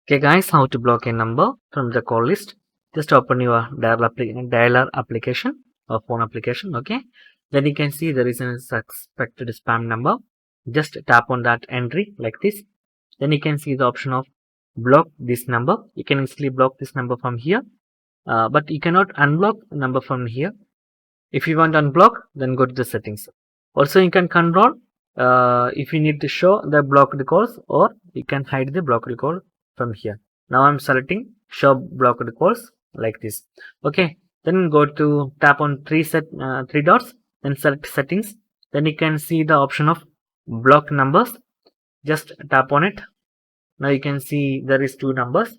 Okay guys, how to block a number from the call list. Just open your dialer application or phone application. Okay, then you can see there is a suspected spam number. Just tap on that entry like this. Then you can see the option of block this number. You can easily block this number from here, but you cannot unblock the number from here. If you want to unblock, then go to the settings. Also, you can control if you need to show the blocked calls, or you can hide the blocked call from here. Now I'm selecting show blocked calls like this. Okay, then go to tap on three dots, then select settings. Then you can see the option of block numbers. Just tap on it. Now you can see there is two numbers.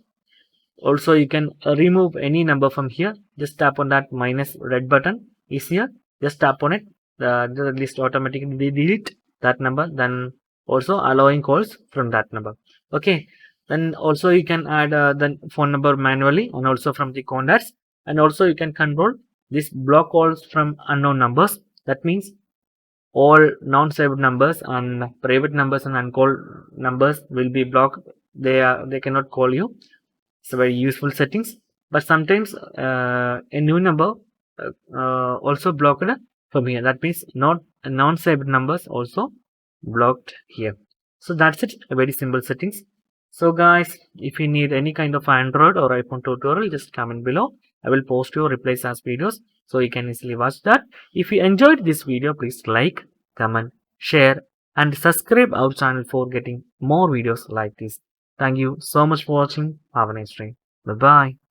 Also, you can remove any number from here. Just tap on that minus red button is here. Just tap on it. The list automatically delete that number. Then also allowing calls from that number. Okay. Then also you can add the phone number manually and also from the contacts. And also you can control this block calls from unknown numbers. That means all non-saved numbers and private numbers and uncalled numbers will be blocked. They cannot call you. It's a very useful settings, but sometimes a new number also blocked from here. That means not non-saved numbers also blocked here. So that's it, a very simple settings. So guys, if you need any kind of Android or iPhone tutorial, just comment below. I will post your replies as videos so you can easily watch that. If you enjoyed this video, please like, comment, share and subscribe our channel for getting more videos like this. Thank you so much for watching. Have a nice day. Bye bye.